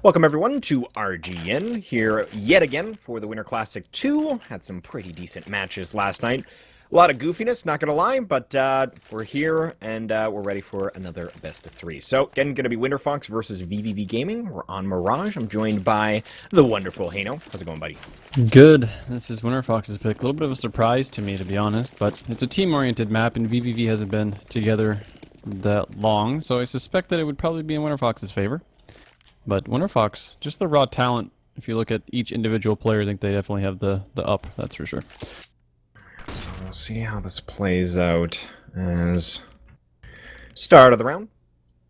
Welcome everyone to RGN here yet again for the Winter Classic 2. Had some pretty decent matches last night. A lot of goofiness, not gonna lie, but we're here and we're ready for another best of 3. So, again, gonna be WinterFox versus vVv Gaming. We're on Mirage. I'm joined by the wonderful Hano. How's it going, buddy? Good. This is WinterFox's pick. A little bit of a surprise to me, to be honest, but it's a team-oriented map, and vVv hasn't been together that long, so I suspect that it would probably be in WinterFox's favor. But WinterFox, just the raw talent, if you look at each individual player, I think they definitely have the up, that's for sure. So we'll see how this plays out as start of the round.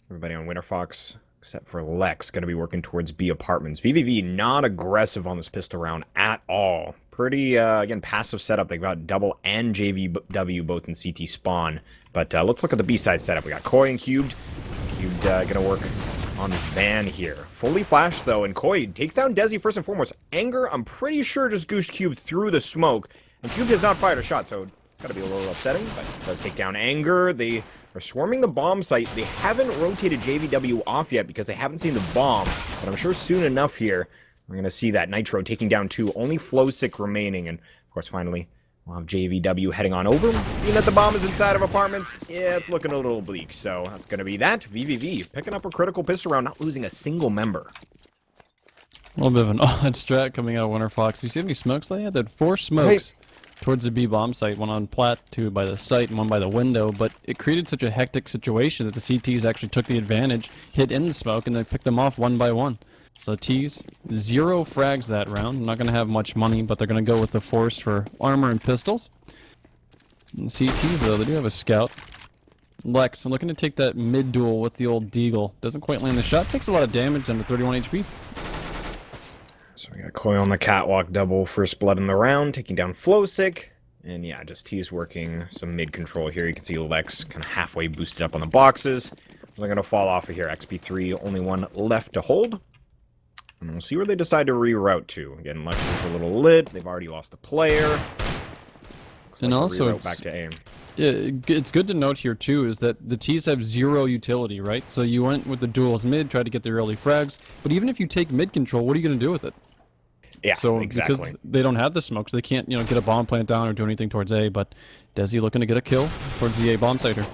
Everybody on WinterFox, except for Lex, going to be working towards B apartments. vVv not aggressive on this pistol round at all. Pretty, again, passive setup. They've got double and JVW both in CT spawn. But let's look at the B side setup. We got Koi and Cubed. Cubed going to work on Van here. Fully flashed, though, and Koi takes down Desi first and foremost. Anger, I'm pretty sure, just goosed Cube through the smoke. And Cube has not fired a shot, so it's got to be a little upsetting, but it does take down Anger. They are swarming the bomb site. They haven't rotated JVW off yet because they haven't seen the bomb, but I'm sure soon enough here, we're going to see that Nitro taking down 2. Only Flowsick remaining, and of course, finally, we'll have JVW heading on over. Being that the bomb is inside of apartments, yeah, it's looking a little bleak. So that's going to be that. vVv picking up a critical pistol round, not losing a single member. A little bit of an odd strat coming out of WinterFox. You see how many smokes they had? They had 4 smokes towards the B bomb site. One on plat, 2 by the site, and 1 by the window. But it created such a hectic situation that the CTs actually took the advantage, hit in the smoke, and then picked them off one by one. So T's 0 frags that round. Not going to have much money, but they're going to go with the force for armor and pistols. And CTs, though, they do have a scout. Lex, I'm looking to take that mid duel with the old Deagle. Doesn't quite land the shot. Takes a lot of damage under 31 HP. So we got Koi on the catwalk, double first blood in the round, taking down Flowsick. And yeah, just he's working some mid control here. You can see Lex kind of halfway boosted up on the boxes. They're going to fall off of here. XP3, only 1 left to hold. And we'll see where they decide to reroute to. Again, Lex is a little lit. They've already lost a player. Looks and like also, back to aim. It's good to note here, too, is that the T's have 0 utility, right? So you went with the duels mid, tried to get the early frags. But even if you take mid control, what are you going to do with it? Yeah, so exactly. Because they don't have the smokes, they can't, get a bomb plant down or do anything towards A. But Desi looking to get a kill towards the A bomb siter.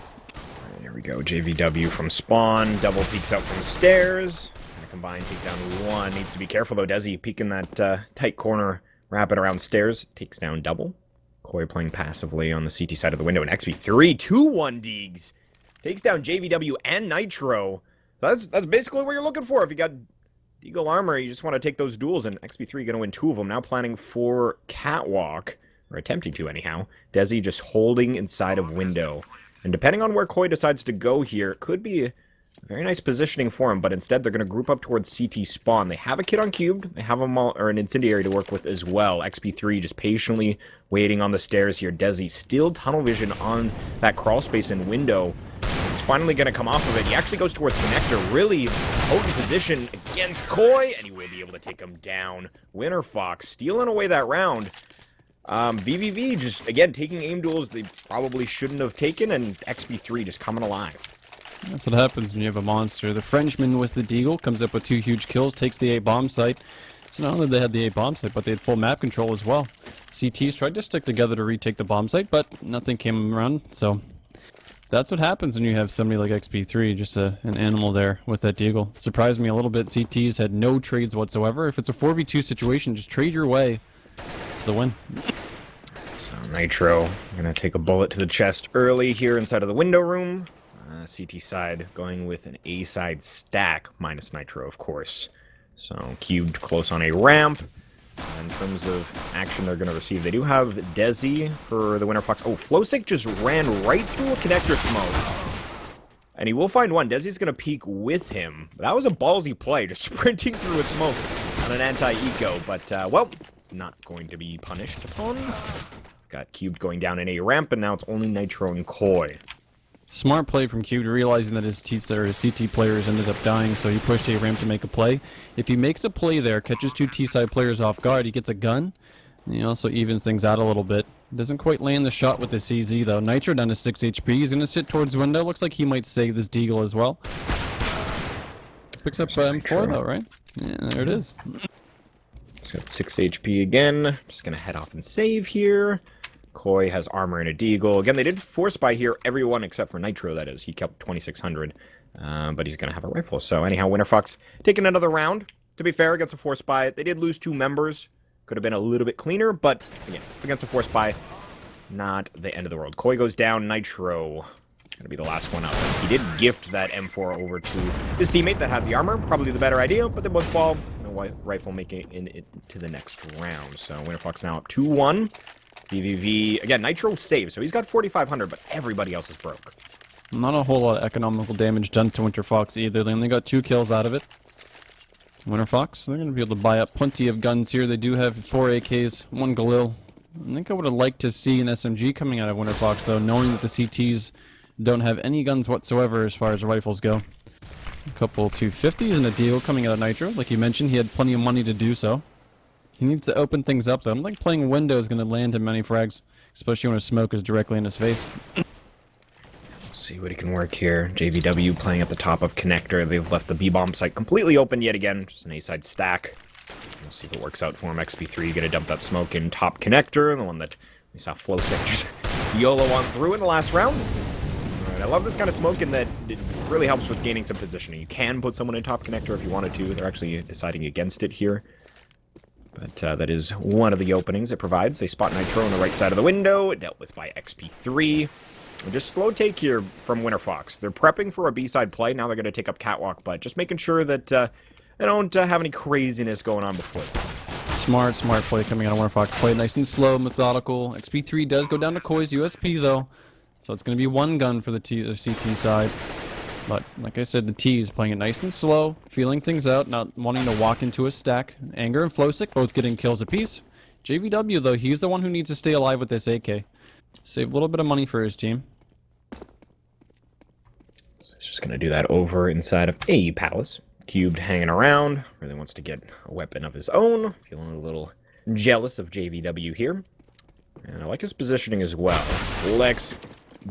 There we go. JVW from spawn. Double peeks out from stairs. Combined takedown 1. Needs to be careful, though. Desi peeking that tight corner, wrapping around stairs. Takes down double. Koi playing passively on the CT side of the window. And XP3, 2-1 Deegs. Takes down JVW and Nitro. That's basically what you're looking for. If you got Deagle armor, you just want to take those duels. And XP3 going to win 2 of them. Now planning for catwalk. Or attempting to, anyhow. Desi just holding inside of window. And depending on where Koi decides to go here, it could be very nice positioning for him, but instead they're going to group up towards CT spawn. They have a kid on Cubed. They have an incendiary to work with as well. XP3 just patiently waiting on the stairs here. Desi still tunnel vision on that crawl space and window. He's finally going to come off of it. He actually goes towards connector. Really potent position against Koi, and he will be able to take him down. WinterFox stealing away that round. vVv just, again, taking aim duels they probably shouldn't have taken, and XP3 just coming alive. That's what happens when you have a monster. The Frenchman with the Deagle comes up with 2 huge kills, takes the A bomb site. So not only did they have the A bomb site, but they had full map control as well. CTs tried to stick together to retake the bomb site, but nothing came around. So that's what happens when you have somebody like XP3, just an animal there with that Deagle. Surprised me a little bit. CTs had no trades whatsoever. If it's a 4v2 situation, just trade your way to the win. So Nitro going to take a bullet to the chest early here inside of the window room. CT side going with an A side stack, minus Nitro, of course. So Cubed close on a ramp. In terms of action they're going to receive, they do have Desi for the WinterFox. Oh, Flowsick just ran right through a connector smoke. And he will find one. Desi's going to peek with him. That was a ballsy play, just sprinting through a smoke on an anti-eco. But, well, it's not going to be punished upon. Got Cubed going down in a ramp, and now it's only Nitro and Koi. Smart play from Cubed, realizing that his CT players ended up dying, so he pushed a ramp to make a play. If he makes a play there, catches 2 T-side players off guard, he gets a gun. And he also evens things out a little bit. Doesn't quite land the shot with the CZ, though. Nitro down to 6 HP. He's going to sit towards window. Looks like he might save this Deagle as well. Picks up M4, though, right? Yeah, there it is. He's got 6 HP again. Just going to head off and save here. Koi has armor and a deagle. Again, they did force buy here, everyone except for Nitro, that is. He kept 2,600, but he's going to have a rifle. So anyhow, WinterFox taking another round. To be fair, against a force buy, they did lose 2 members. Could have been a little bit cleaner, but again, against a force buy, not the end of the world. Koi goes down. Nitro gonna be the last one up. He did gift that M4 over to his teammate that had the armor. Probably the better idea, but they both fall. No rifle making it to the next round. So WinterFox now up 2-1. vVv, again, Nitro saved, so he's got 4,500, but everybody else is broke. Not a whole lot of economical damage done to WinterFox either. They only got 2 kills out of it. WinterFox, they're going to be able to buy up plenty of guns here. They do have 4 AKs, 1 Galil. I think I would have liked to see an SMG coming out of WinterFox, though, knowing that the CTs don't have any guns whatsoever as far as rifles go. A couple 250s and a deal coming out of Nitro. Like you mentioned, he had plenty of money to do so. He needs to open things up, though. I don't think playing window is going to land him many frags, especially when a smoke is directly in his face. See what he can work here. JVW playing at the top of connector. They've left the B-bomb site completely open yet again. Just an A-side stack. We'll see if it works out for him. XP3 gonna dump that smoke in top connector, the one that we saw Flowsick just YOLO on through in the last round. Alright, I love this kind of smoke in that it really helps with gaining some positioning. You can put someone in top connector if you wanted to. They're actually deciding against it here. But that is one of the openings it provides. They spot Nitro on the right side of the window, dealt with by XP3. Just slow take here from WinterFox. They're prepping for a B-side play. Now they're going to take up Catwalk, but just making sure that they don't have any craziness going on before. Smart play coming out of WinterFox. Play it nice and slow, methodical. XP3 does go down to Koi's USP, though. So it's going to be 1 gun for the CT side. But, like I said, the T is playing it nice and slow, feeling things out, not wanting to walk into a stack. Anger and Flowsick both getting kills apiece. JVW, though, he's the one who needs to stay alive with this AK. Save a little bit of money for his team. So he's just going to do that over inside of A Palace. Cubed hanging around. Really wants to get a weapon of his own. Feeling a little jealous of JVW here. And I like his positioning as well. Lex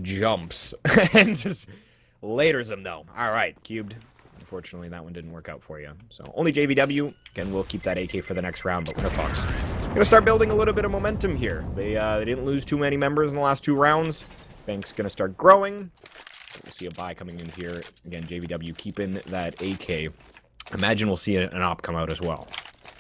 jumps and just laters him, though. Alright, Cubed. Unfortunately, that one didn't work out for you. So, only JVW. Again, we'll keep that AK for the next round, but WinterFox gonna start building a little bit of momentum here. They didn't lose too many members in the last 2 rounds. Bank's gonna start growing. We'll see a buy coming in here. Again, JVW keeping that AK. Imagine we'll see an op come out as well.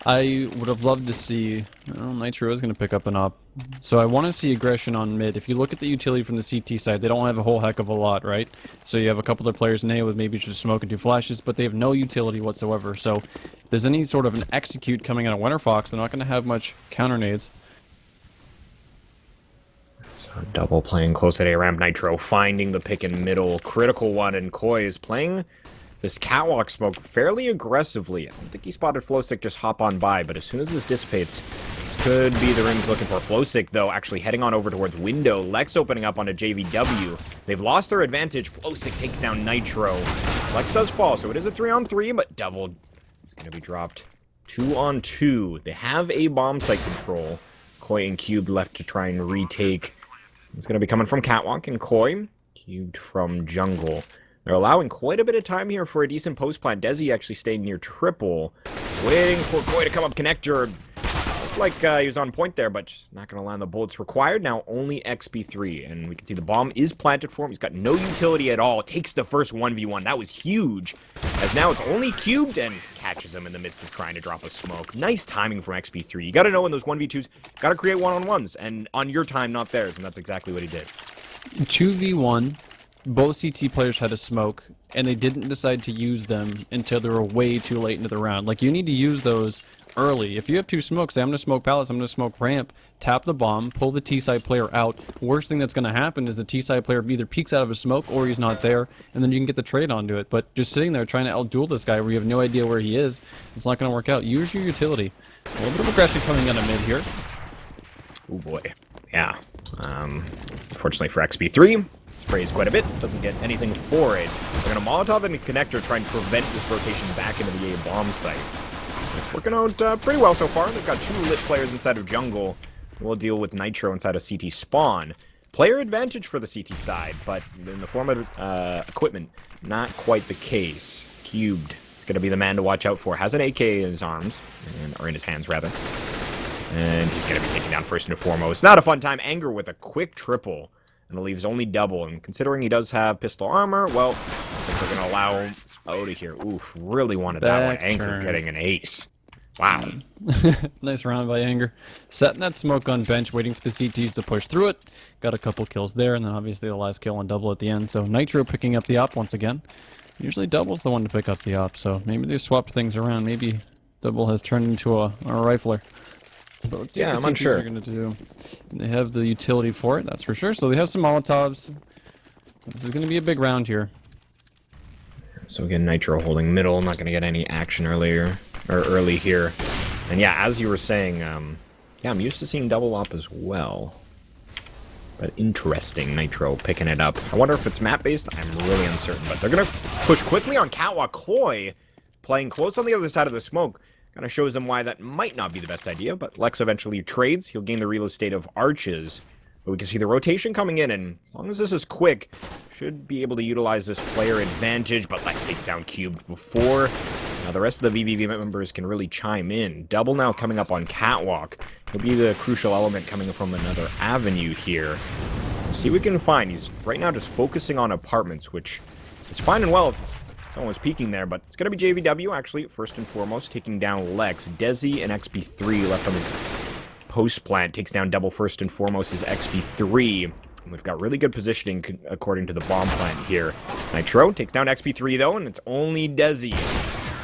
I would have loved to see... Well, Nitro is going to pick up an op. So I want to see aggression on mid. If you look at the utility from the CT side, they don't have a whole heck of a lot, right? So you have a couple of players in A with maybe just smoke and 2 flashes, but they have no utility whatsoever. So if there's any sort of an execute coming out of WinterFox, they're not going to have much counter nades. So double playing close at A ramp. Nitro finding the pick in middle. Critical one, and Koi is playing this catwalk smoke fairly aggressively. I think he spotted Flowsick just hop on by, but as soon as this dissipates, this could be the rims looking for Flowsick, though, actually heading on over towards window. Lex opening up onto JVW. They've lost their advantage. Flowsick takes down Nitro. Lex does fall, so it is a 3-on-3, but double is going to be dropped. 2-on-2. They have a bomb site control. Koi and Cubed left to try and retake. It's going to be coming from Catwalk and Koi. Cubed from jungle. They're allowing quite a bit of time here for a decent post plant. Desi actually stayed near triple. Waiting for Koi to come up connector. Looked like he was on point there, but just not going to land the bullets required. Now only XP3. And we can see the bomb is planted for him. He's got no utility at all. Takes the first 1v1. That was huge. As now it's only Cubed and catches him in the midst of trying to drop a smoke. Nice timing from XP3. You got to know in those 1v2s, got to create one-on-ones. And on your time, not theirs. And that's exactly what he did. 2v1. Both CT players had a smoke, and they didn't decide to use them until they were way too late into the round. Like, you need to use those early. If you have 2 smokes, say, I'm going to smoke palace, I'm going to smoke ramp, tap the bomb, pull the T-side player out. Worst thing that's going to happen is the T-side player either peeks out of a smoke or he's not there, and then you can get the trade onto it. But just sitting there trying to outduel this guy where you have no idea where he is, it's not going to work out. Use your utility. A little bit of aggression coming out of mid here. Oh boy. Yeah. Unfortunately for XP3, sprays quite a bit, doesn't get anything for it. They're going to Molotov and connector try and prevent this rotation back into the A bomb site. It's working out pretty well so far. They've got 2 lit players inside of jungle. We'll deal with Nitro inside of CT spawn. Player advantage for the CT side, but in the form of equipment, not quite the case. Cubed He's going to be the man to watch out for. Has an AK in his arms, or in his hands, rather. And he's going to be taken down first and foremost. Not a fun time. Anger with a quick triple. And it leaves only double. And considering he does have pistol armor, well, I think we're going to allow him out of here. Oof, really wanted that one. Anger getting an ace. Wow. Nice round by Anger. Setting that smoke on bench, waiting for the CTs to push through it. Got a couple kills there, and then obviously the last kill on double at the end. So Nitro picking up the op once again. Usually double's the one to pick up the op, so maybe they swapped things around. Maybe double has turned into a rifler. But let's see what the CTs are going to do. They have the utility for it, that's for sure. So they have some Molotovs. This is going to be a big round here. So again, Nitro holding middle, not going to get any action early here. And yeah, as you were saying, yeah, I'm used to seeing double op as well. But interesting, Nitro picking it up. I wonder if it's map-based. I'm really uncertain, but they're going to push quickly on Catwalk. Koi playing close on the other side of the smoke. Kind of shows them why that might not be the best idea, but Lex eventually trades. He'll gain the real estate of arches. But we can see the rotation coming in, and as long as this is quick, should be able to utilize this player advantage, but Lex takes down Cubed before. Now the rest of the vVv members can really chime in. Double now coming up on Catwalk. He'll be the crucial element coming from another avenue here. We'll see what we can find. He's right now just focusing on apartments, which is fine and well if someone was peeking there, but it's going to be JVW, actually, first and foremost, taking down Lex. Desi and XP3 left on the post plant. Takes down double first and foremost is XP3. We've got really good positioning according to the bomb plant here. Nitro takes down XP3, though, and it's only Desi,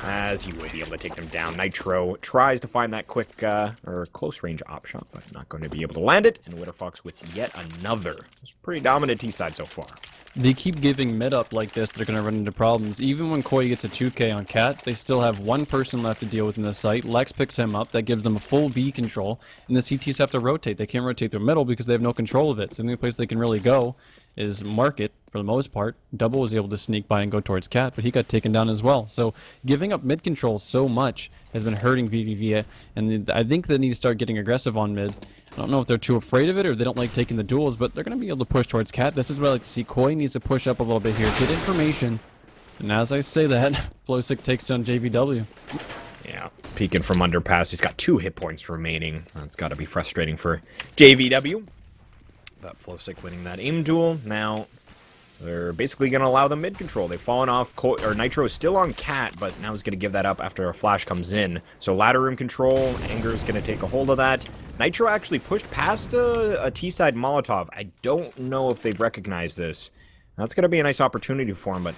as he would be able to take them down. Nitro tries to find that quick, or close-range op shot, but not going to be able to land it. And WinterFox with yet another. It's pretty dominant T-side so far. They keep giving mid up like this, they're going to run into problems. Even when Koi gets a 2k on Cat, they still have one person left to deal with in the site. Lex picks him up, that gives them a full B control, and the CTs have to rotate. They can't rotate their middle because they have no control of it. So the only place they can really go is market, for the most part. Double was able to sneak by and go towards Cat, but he got taken down as well. So giving up mid control so much has been hurting vVv, and I think they need to start getting aggressive on mid. I don't know if they're too afraid of it or they don't like taking the duels, but they're going to be able to push towards Cat. This is what I like to see. Koi needs to push up a little bit here, get information. And as I say that, Flowsick takes down JVW. Yeah, peeking from underpass. He's got 2 hit points remaining. That's got to be frustrating for JVW. But Flowsick winning that aim duel. Now, they're basically going to allow them mid control. They've fallen off. Nitro is still on Cat, but now he's going to give that up after a flash comes in. So ladder room control. Anger is going to take a hold of that. Nitro actually pushed past a T-side Molotov. I don't know if they've recognized this. That's going to be a nice opportunity for him, but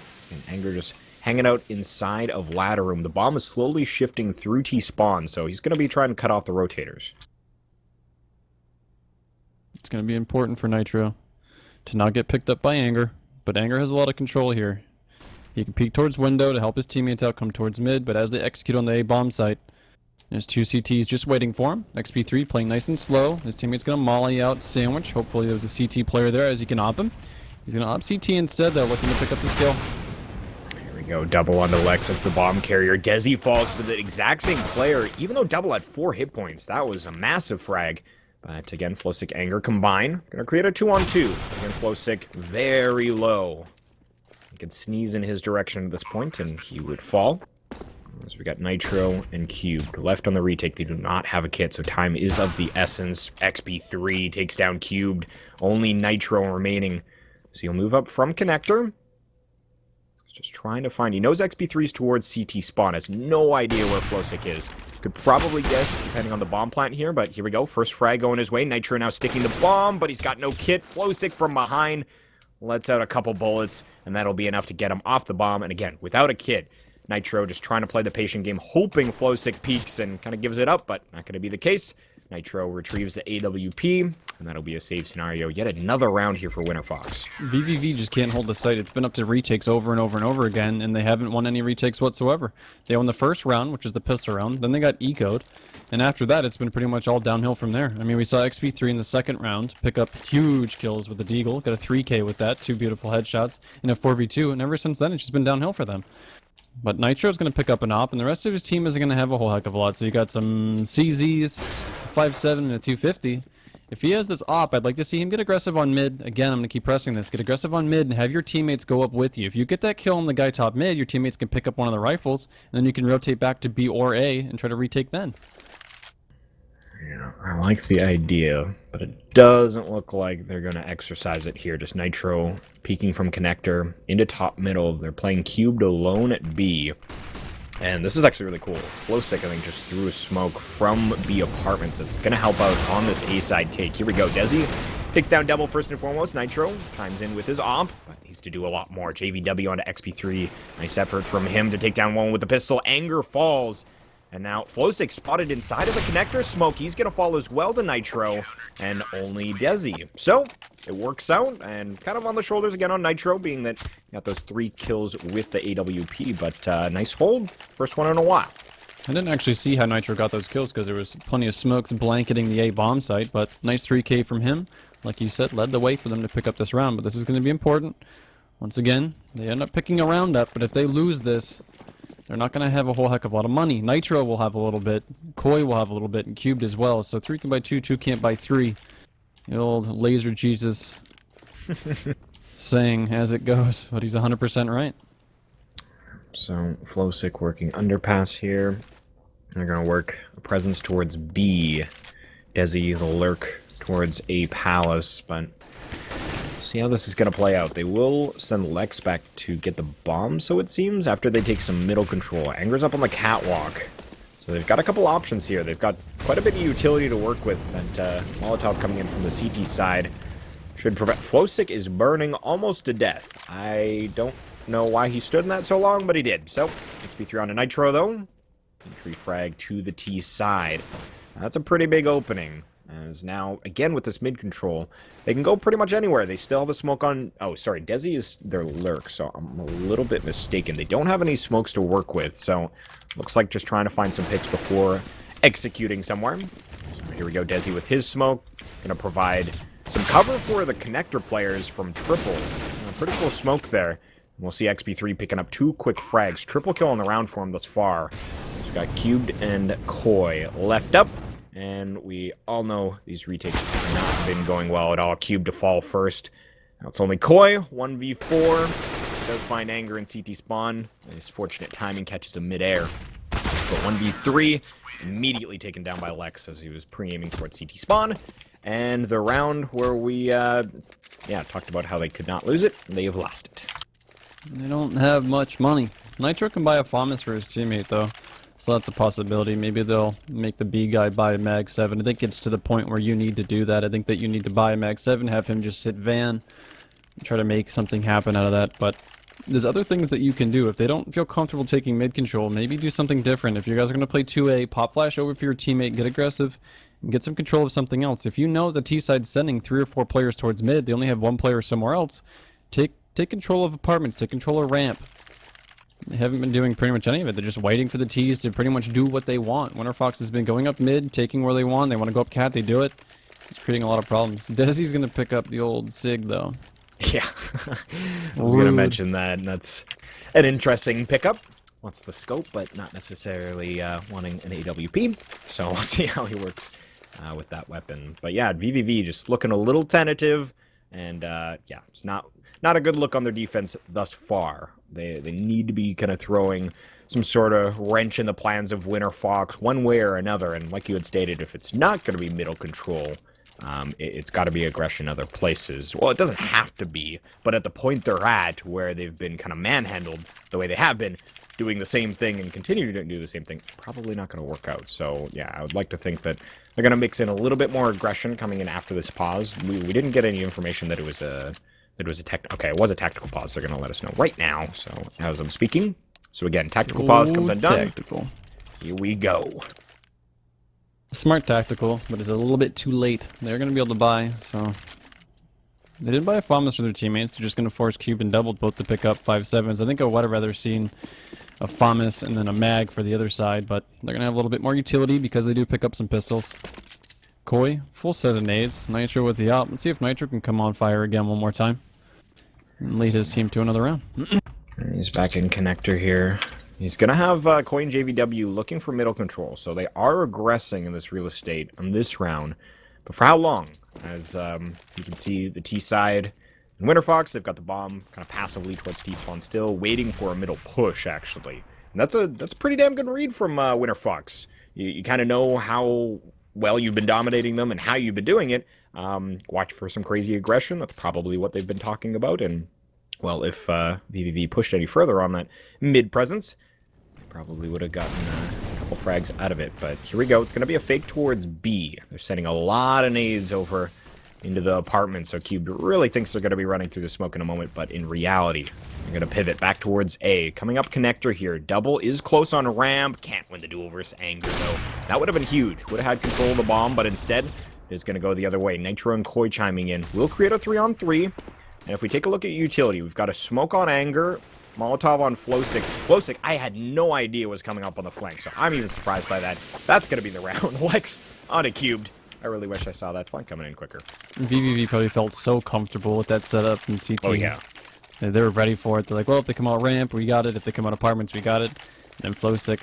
Anger just hanging out inside of ladder room. The bomb is slowly shifting through T-spawn, so he's going to be trying to cut off the rotators. It's going to be important for Nitro to not get picked up by Anger, but Anger has a lot of control here. He can peek towards window to help his teammates out come towards mid, but as they execute on the A bomb site, there's 2 CTs just waiting for him. XP3 playing nice and slow. His teammate's going to molly out Sandwich. Hopefully there's a CT player there as he can op him. He's going to op CT instead, though, looking to pick up this kill. Here we go. Double onto Lex as the bomb carrier. Desi falls to the exact same player, even though Double had 4 hit points. That was a massive frag. But again, Flowsick, Anger combine. Gonna create a 2-on-2. Again, Flowsick very low. He could sneeze in his direction at this point, and he would fall. As we got Nitro and Cubed left on the retake. They do not have a kit, so time is of the essence. XP3 takes down Cubed. Only Nitro remaining. So he'll move up from connector. He's just trying to find... He knows XP3's towards CT spawn. Has no idea where Flowsick is. Could probably guess, depending on the bomb plant here, but here we go. First frag going his way. Nitro now sticking the bomb, but he's got no kit. Flowsick from behind lets out a couple bullets, and that'll be enough to get him off the bomb. And again, without a kit, Nitro just trying to play the patient game, hoping Flowsick peeks and kind of gives it up, but not going to be the case. Nitro retrieves the AWP, and that'll be a save scenario. Yet another round here for WinterFox. vVv just can't hold the site. It's been up to retakes over and over and over again, and they haven't won any retakes whatsoever. They won the first round, which is the pistol round, then they got ecoed, and after that, it's been pretty much all downhill from there. I mean, we saw XP3 in the second round pick up huge kills with the Deagle, got a 3k with that, 2 beautiful headshots in a 4v2, and ever since then, it's just been downhill for them. But Nitro's going to pick up an op, and the rest of his team isn't going to have a whole heck of a lot. So you got some CZs, 5.7 and a 250, If he has this op, I'd like to see him get aggressive on mid. Again, I'm going to keep pressing this. Get aggressive on mid and have your teammates go up with you. If you get that kill on the guy top mid, your teammates can pick up one of the rifles, and then you can rotate back to B or A and try to retake then. Yeah, I like the idea, but it doesn't look like they're going to exercise it here. Just Nitro peeking from connector into top middle. They're playing cubed alone at B. And this is actually really cool. Flowsick, I think, just threw a smoke from B apartments. It's going to help out on this A-side take. Here we go. Desi takes down double first and foremost. Nitro chimes in with his op, but needs to do a lot more. JVW onto XP3. Nice effort from him to take down one with the pistol. Anger falls. And now Flowsick spotted inside of the connector. Smoke, he's going to fall as well to Nitro. And only Desi. So, it works out. And kind of on the shoulders again on Nitro, being that he got those 3 kills with the AWP. But nice hold. First one in a while. I didn't actually see how Nitro got those kills because there was plenty of smokes blanketing the A bomb site. But nice 3K from him. Like you said, led the way for them to pick up this round. But this is going to be important. Once again, they end up picking a round up. But if they lose this, they're not going to have a whole heck of a lot of money. Nitro will have a little bit, Koi will have a little bit, and Cubed as well. So 3 can buy 2, 2 can't buy 3. The old laser Jesus saying as it goes, but he's 100% right. So Flowsick working underpass here. They're going to work a presence towards B. Desi, the lurk towards A palace, but see how this is going to play out. They will send Lex back to get the bomb, so it seems, after they take some middle control. Anger's up on the catwalk. So they've got a couple options here. They've got quite a bit of utility to work with. And Molotov coming in from the CT side should prevent... Flowsick is burning almost to death. I don't know why he stood in that so long, but he did. So, XP3 on to Nitro, though. Entry frag to the T side. That's a pretty big opening. As now, again, with this mid control, they can go pretty much anywhere. They still have a smoke on... Oh, sorry, Desi is their lurk, so I'm a little bit mistaken. They don't have any smokes to work with, so looks like just trying to find some picks before executing somewhere. So here we go, Desi with his smoke. Gonna provide some cover for the connector players from Triple. Pretty cool smoke there. We'll see XP3 picking up 2 quick frags. Triple kill on the round for him thus far. So we've got Cubed and Koi left up. And we all know these retakes have not been going well at all. Cube to fall first. Now it's only Koi, 1v4. Does find Anger in CT spawn. His fortunate timing catches him midair. But 1v3, immediately taken down by Lex as he was pre-aiming towards CT spawn. And the round where we, talked about how they could not lose it, they have lost it. They don't have much money. Nitro can buy a FAMAS for his teammate, though. So that's a possibility. Maybe they'll make the B guy buy a Mag 7. I think it's to the point where you need to do that. I think that you need to buy a Mag 7, have him just sit van, and try to make something happen out of that. But there's other things that you can do. If they don't feel comfortable taking mid control, maybe do something different. If you guys are going to play 2A, pop flash over for your teammate, get aggressive, and get some control of something else. If you know the T side's sending 3 or 4 players towards mid, they only have 1 player somewhere else, take control of apartments, take control of ramp. They haven't been doing pretty much any of it. They're just waiting for the T's to pretty much do what they want. WinterFox has been going up mid, taking where they want. They want to go up cat, they do it. It's creating a lot of problems. Desi's going to pick up the old SIG, though. Yeah. I was going to mention that, and that's an interesting pickup. Wants the scope, but not necessarily wanting an AWP. So we'll see how he works with that weapon. But yeah, vVv just looking a little tentative, and it's not a good look on their defense thus far. They need to be kind of throwing some sort of wrench in the plans of WinterFox one way or another. And like you had stated, if it's not going to be middle control, it's got to be aggression other places. Well, it doesn't have to be, but at the point they're at, where they've been kind of manhandled the way they have been, doing the same thing and continue to do the same thing, probably not going to work out. So yeah, I would like to think that they're going to mix in a little bit more aggression coming in after this pause. We didn't get any information that it was a... Okay, it was a tactical pause. They're going to let us know right now, so as I'm speaking. So again, tactical pause comes undone. Tactical. Here we go. Smart tactical, but it's a little bit too late. They're going to be able to buy, so... They didn't buy a FAMAS for their teammates. They're just going to force Cube and Double both to pick up 5.7s. I think I would have rather seen a FAMAS and then a Mag for the other side, but they're going to have a little bit more utility because they do pick up some pistols. Koi, full set of nades. Nitro with the op. Let's see if Nitro can come on fire again one more time. And lead his team to another round. He's back in connector here. He's going to have Koi and JVW looking for middle control. So they are aggressing in this real estate on this round. But for how long? as you can see the T side. And WinterFox, they've got the bomb kind of passively towards T spawn still, waiting for a middle push, actually. And that's a pretty damn good read from WinterFox. You kind of know how well you've been dominating them and how you've been doing it. Watch for some crazy aggression. That's probably what they've been talking about. And, well, if vVv pushed any further on that mid presence, they probably would have gotten a couple frags out of it. But here we go. It's going to be a fake towards B. They're sending a lot of nades over into the apartment, so Cube really thinks they're going to be running through the smoke in a moment, but in reality, they're going to pivot back towards A. Coming up connector here. Double is close on ramp. Can't win the duel versus Anger, though. That would have been huge. Would have had control of the bomb, but instead, it's going to go the other way. Nitro and Koi chiming in. We'll create a 3-on-3. And if we take a look at utility, we've got a smoke on Anger, Molotov on Flowsick. Flowsick, I had no idea was coming up on the flank, so I'm even surprised by that. That's going to be the round. Lex on a Cubed. I really wish I saw that flank coming in quicker. vVv probably felt so comfortable with that setup in CT. Oh, yeah. They were ready for it. They're like, well, if they come out ramp, we got it. If they come out apartments, we got it. And then Flowsick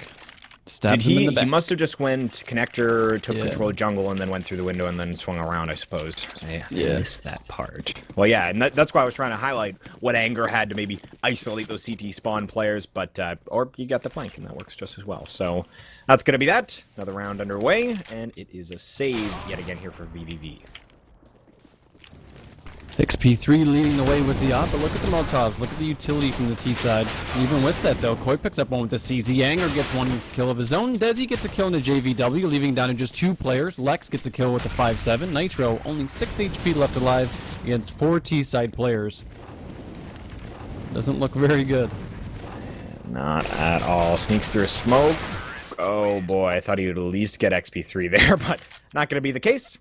stabs him in the back. He must have just went connector, took control of jungle, and then went through the window and then swung around, I suppose. I missed that part. Well, yeah, and that's why I was trying to highlight what Anger had to maybe isolate those CT spawn players, but or you got the flank, and that works just as well. So that's going to be that. Another round underway, and it is a save yet again here for vVv. XP3 leading the way with the op, but look at the Molotovs. Look at the utility from the T side. Even with that, though, Koi picks up one with the CZ. Anger gets one kill of his own. Desi gets a kill in the JVW, leaving down to just 2 players. Lex gets a kill with the 5-7. Nitro, only 6 HP left alive against 4 T side players. Doesn't look very good. Not at all. Sneaks through a smoke. Oh boy, I thought he would at least get XP3 there, but not going to be the case.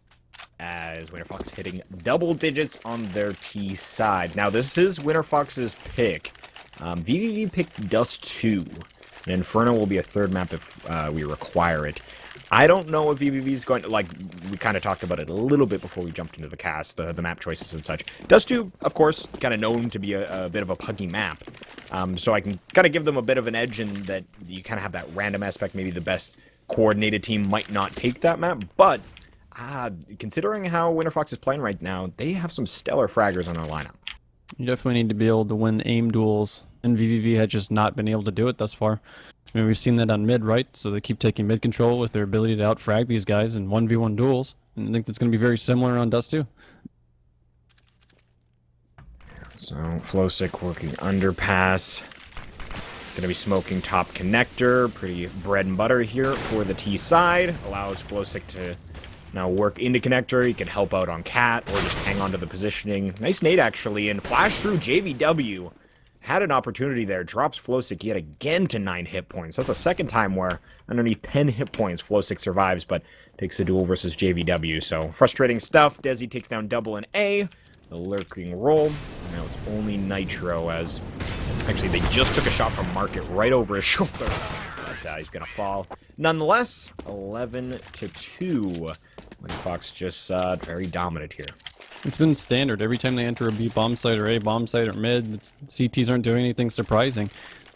As WinterFox hitting double digits on their T side. Now, this is WinterFox's pick. vVv picked Dust 2. And Inferno will be a third map if we require it. I don't know if vVv is going to, like, we kind of talked about it a little bit before we jumped into the cast, the map choices and such. Dust 2, of course, kind of known to be a bit of a puggy map. So I can kind of give them a bit of an edge in that you kind of have that random aspect. Maybe the best coordinated team might not take that map, but considering how WinterFox is playing right now, they have some stellar fraggers on their lineup. You definitely need to be able to win aim duels, and vVv had just not been able to do it thus far. I mean, we've seen that on mid, right? So they keep taking mid control with their ability to outfrag these guys in 1v1 duels, and I think that's going to be very similar on Dust 2. So, Flowsick working underpass. He's going to be smoking top connector. Pretty bread and butter here for the T side. Allows Flowsick to now work into connector. He can help out on Cat or just hang on to the positioning. Nice nade, actually, and flash through JVW. Had an opportunity there. Drops Flowsick yet again to 9 hit points. That's the second time where underneath 10 hit points, Flowsick survives, but takes the duel versus JVW. So, frustrating stuff. Desi takes down double and A. The lurking roll. Now it's only Nitro as... Actually, they just took a shot from Market right over his shoulder. But he's going to fall. Nonetheless, 11-2. WinterFox just very dominant here. It's been standard. Every time they enter a B bomb site or A bomb site or mid, CTs aren't doing anything surprising.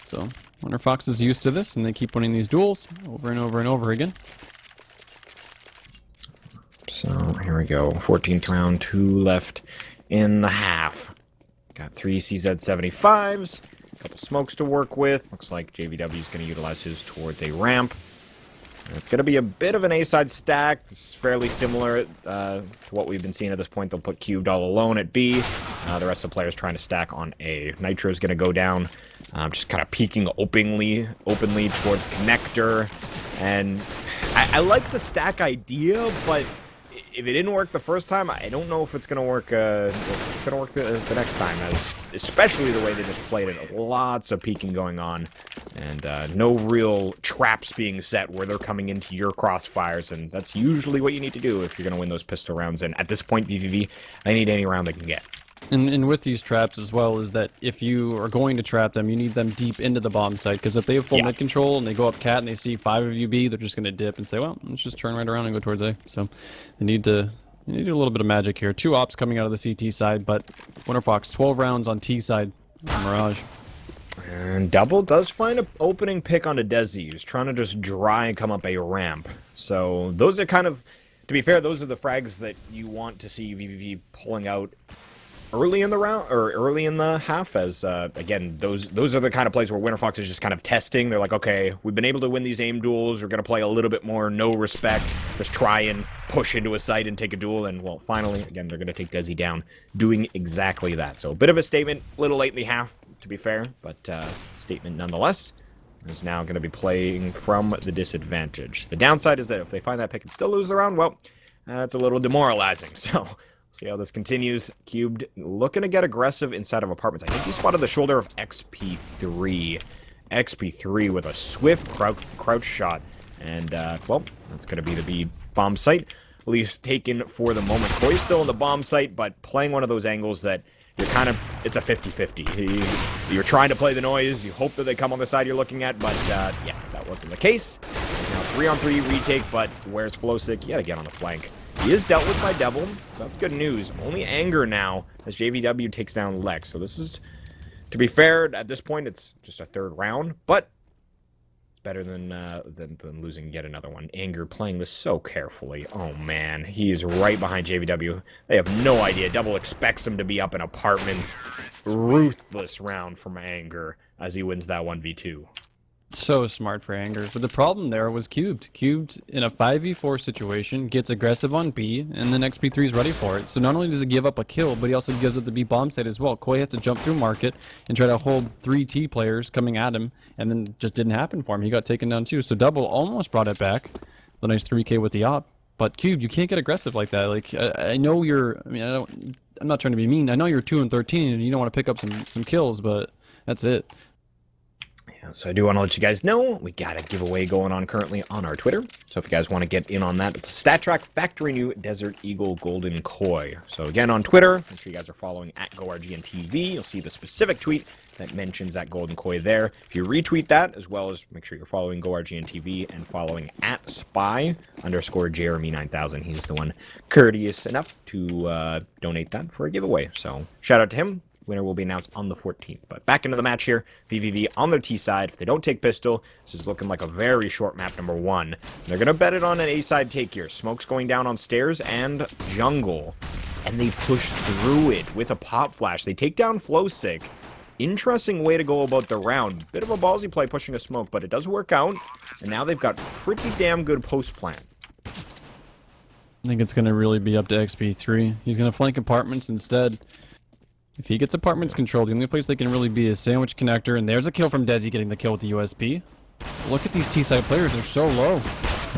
So, WinterFox is used to this, and they keep winning these duels over and over and over again. So, here we go. 14th round, 2 left in the half. Got 3 CZ75s, a couple smokes to work with. Looks like JVW is going to utilize his towards a ramp. And it's going to be a bit of an A-side stack. It's fairly similar to what we've been seeing at this point. They'll put Cubed all alone at B. The rest of the players trying to stack on A. Nitro's going to go down, just kind of peeking openly towards connector. And I like the stack idea, but if it didn't work the first time, I don't know if it's going to work. It's going to work the next time, as especially the way they just played it. Lots of peeking going on, and no real traps being set where they're coming into your crossfires, and that's usually what you need to do if you're going to win those pistol rounds. And at this point, vVv, I need any round they can get. And with these traps as well is that if you are going to trap them, you need them deep into the bomb site, because if they have full mid control and they go up cat and they see 5 of you B, they're just going to dip and say, well, let's just turn right around and go towards A. So they need to do a little bit of magic here. 2 ops coming out of the CT side, but WinterFox 12 rounds on T side on Mirage. And Double does find an opening pick onto Desi, who's trying to just dry and come up a ramp. So those are kind of To be fair, those are the frags that you want to see vVv pulling out early in the round, or early in the half, as, again, those are the kind of plays where WinterFox is just kind of testing. They're like, okay, we've been able to win these aim duels, we're going to play a little bit more no respect, just try and push into a site and take a duel, and, well, finally, again, they're going to take Desi down, doing exactly that. So, a bit of a statement, a little late in the half, to be fair, but, statement nonetheless. Is now going to be playing from the disadvantage. The downside is that if they find that pick and still lose the round, well, that's a little demoralizing, so... See how this continues. Cubed looking to get aggressive inside of apartments. I think he spotted the shoulder of XP3. XP3 with a swift crouch shot. And, well, that's going to be the B bomb site. At least taken for the moment. Koi's still in the bomb site, but playing one of those angles that you're kind of... It's a 50-50. You're trying to play the noise. You hope that they come on the side you're looking at, but, yeah, that wasn't the case. Now 3-on-3 retake, but where's Flowsick? Yet again on the flank. He is dealt with by Devil, so that's good news. Only Anger now as JVW takes down Lex. So this is, to be fair, at this point it's just a third round, but it's better than losing yet another one. Anger playing this so carefully. Oh man, he is right behind JVW. They have no idea. Devil expects him to be up in apartments. Ruthless round from Anger as he wins that 1v2. So smart for Anger, but the problem there was Cubed. Cubed, in a 5v4 situation, gets aggressive on B, and then XP3 is ready for it. So not only does he give up a kill, but he also gives up the B bomb site as well. Koi has to jump through market and try to hold 3 T players coming at him, and then just didn't happen for him. He got taken down too, so Double almost brought it back. The nice 3K with the op. But Cubed, you can't get aggressive like that. Like, I know you're, I mean, I'm not trying to be mean. I know you're 2-13 and you don't want to pick up some kills, but that's it. So I do want to let you guys know, we got a giveaway going on currently on our Twitter. So if you guys want to get in on that, it's a StatTrack Factory New Desert Eagle Golden Koi. So again, on Twitter, make sure you guys are following at GoRGNTV. You'll see the specific tweet that mentions that Golden Koi there. If you retweet that, as well as make sure you're following GoRGNTV and following at Spy_Jeremy9000. He's the one courteous enough to donate that for a giveaway. So shout out to him. Winner will be announced on the 14th. But back into the match here. vVv on their T side. If they don't take pistol, this is looking like a very short map number 1. They're going to bet it on an A side take here. Smoke's going down on stairs and jungle. And they push through it with a pop flash. They take down Flowsick. Interesting way to go about the round. Bit of a ballsy play pushing a smoke, but it does work out. And now they've got pretty damn good post plan. I think it's going to really be up to XP3. He's going to flank apartments instead. If he gets apartments controlled, the only place they can really be is sandwich connector, and there's a kill from Desi getting the kill with the USP. Look at these T-side players, they're so low.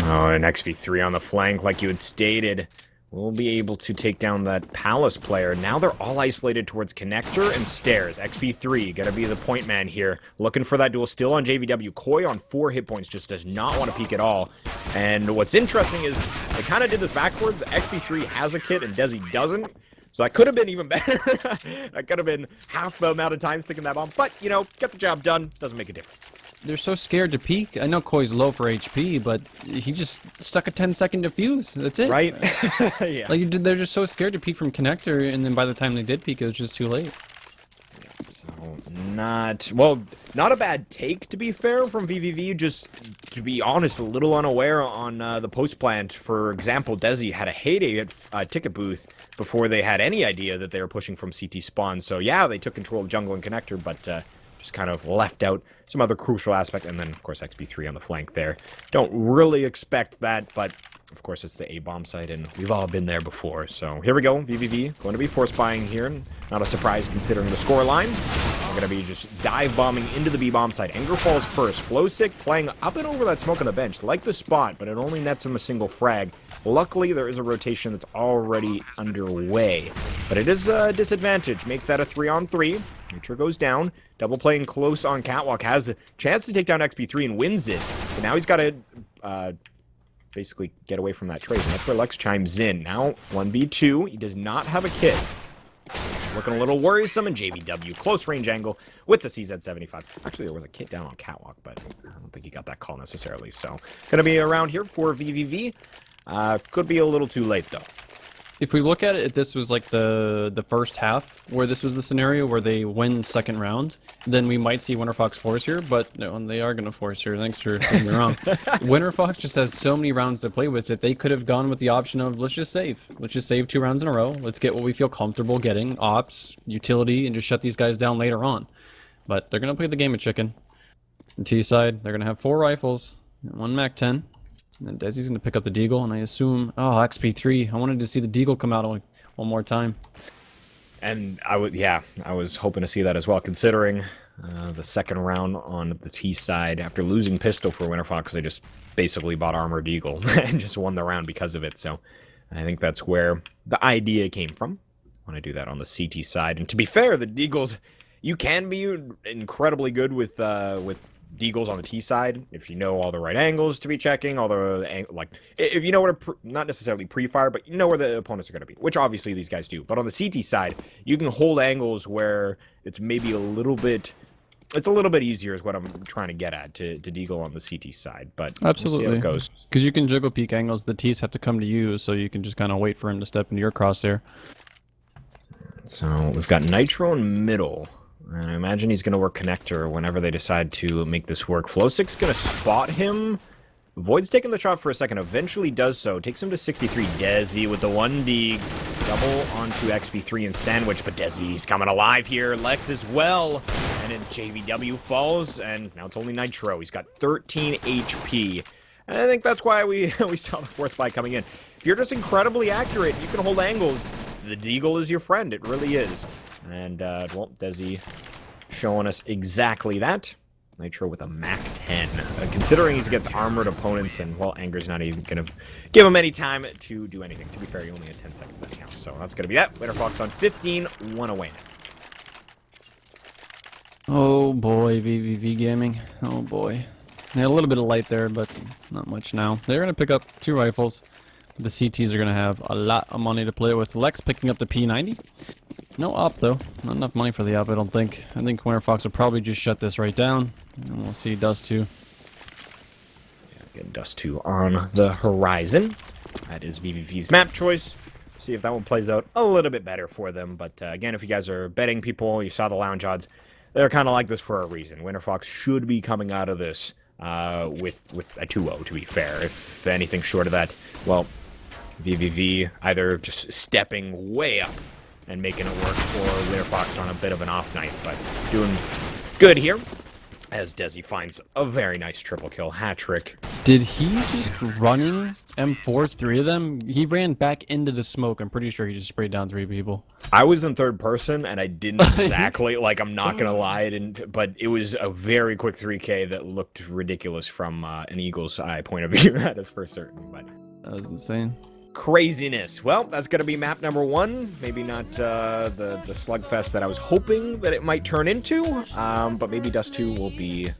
Oh, and XP3 on the flank, like you had stated, will be able to take down that Palace player. Now they're all isolated towards connector and stairs. XP3, gonna be the point man here. Looking for that duel, still on JVW. Koi on 4 hit points, just does not want to peek at all. And what's interesting is, they kind of did this backwards. XP3 has a kit and Desi doesn't. So that could have been even better. That could have been half the amount of time sticking that bomb. But, you know, get the job done. Doesn't make a difference. They're so scared to peek. I know Koi's low for HP, but he just stuck a 10-second defuse. That's it. Right? Yeah. Like, they're just so scared to peek from connector, and then by the time they did peek, it was just too late. So, not a bad take, to be fair, from vVv. Just, to be honest, a little unaware on the post plant. For example, Desi had a heyday at ticket booth before they had any idea that they were pushing from CT spawn. So, yeah, they took control of jungle and connector, but just kind of left out some other crucial aspect. And then, of course, XP3 on the flank there. Don't really expect that, but... Of course, it's the A-bomb site, and we've all been there before. So here we go, vVv going to be force buying here. Not a surprise considering the score line. We're going to be just dive bombing into the B-bomb site. Anger falls first. Flowsick playing up and over that smoke on the bench. Like the spot, but it only nets him a single frag. Luckily, there is a rotation that's already underway. But it is a disadvantage. Make that a 3-on-3. Nature goes down. Double playing close on Catwalk. Has a chance to take down XP3 and wins it. But now he's got to... basically get away from that trade. And that's where Lex chimes in. Now, 1v2. He does not have a kit. He's looking a little worrisome in JVW. Close range angle with the CZ75. Actually, there was a kit down on Catwalk, but I don't think he got that call necessarily. So, going to be around here for vVv. Could be a little too late, though. if we look at it, if this was like the first half, where this was the scenario where they win second round, then we might see WinterFox force here, but no, they are going to force here. Thanks for proving me wrong. WinterFox just has so many rounds to play with that they could have gone with the option of, let's just save. Let's just save 2 rounds in a row. Let's get what we feel comfortable getting, ops, utility, and just shut these guys down later on. But they're going to play the game of chicken. The T side, they're going to have 4 rifles, 1 MAC-10. And Desi's going to pick up the Deagle, and I assume... Oh, XP3. I wanted to see the Deagle come out one more time. And I was hoping to see that as well, considering the second round on the T side. After losing pistol for WinterFox, they just basically bought Armored Eagle and just won the round because of it. So I think that's where the idea came from. I want to do that on the CT side. And to be fair, the Deagles, you can be incredibly good with Deagles on the T side if you know all the right angles to be checking, all the like if you know where to not necessarily pre-fire, but you know where the opponents are going to be, which obviously these guys do. But on the CT side, you can hold angles where it's maybe a little bit easier is what I'm trying to get at to Deagle on the CT side. But absolutely, we'll see how it goes. Because you can jiggle peek angles, the T's have to come to you, so you can just kind of wait for him to step into your crosshair. So we've got Nitro in middle. And I imagine he's going to work connector whenever they decide to make this work. Flowsick's going to spot him. Void's taking the shot for a second. Eventually does so. Takes him to 63. Desi with the 1D. Double onto XP3 and Sandwich. But Desi's coming alive here. Lex as well. And then JVW falls. And now it's only Nitro. He's got 13 HP. And I think that's why we saw the force spy coming in. If you're just incredibly accurate, you can hold angles. The Deagle is your friend. It really is. And, well, Desi showing us exactly that. Nitro with a MAC-10. Considering he's against armored opponents, and, well, Anger's not even going to give him any time to do anything. To be fair, he only had 10 seconds anyhow. So that's going to be that. WinterFox on 15, 1 away now. Oh, boy, vVv Gaming. Oh, boy. They had a little bit of light there, but not much now. They're going to pick up 2 rifles. The CTs are going to have a lot of money to play with. Lex picking up the P90. No op, though. Not enough money for the op, I don't think. I think WinterFox will probably just shut this right down. And we'll see Dust 2. Yeah, again, Dust 2 on the horizon. That is vVv's map choice. See if that one plays out a little bit better for them. But again, if you guys are betting people, you saw the lounge odds. They're kind of like this for a reason. WinterFox should be coming out of this with a 2-0, to be fair. If anything short of that, well, vVv either just stepping way up and making it work, or WinterFox on a bit of an off night, but doing good here as Desi finds a very nice triple kill hat trick. Did he just running M4 3 of them? He ran back into the smoke. I'm pretty sure he just sprayed down 3 people. I was in third person and I didn't exactly, like, I'm not gonna lie, but it was a very quick 3K that looked ridiculous from an eagle's eye point of view. That is for certain. But that was insane. Craziness. Well, that's going to be map number 1. Maybe not the slugfest that I was hoping that it might turn into, but maybe Dust 2 will be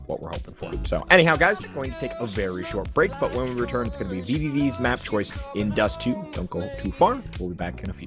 what we're hoping for. So anyhow, guys, going to take a very short break, but when we return, it's going to be vVv's map choice in Dust 2. Don't go too far. We'll be back in a few.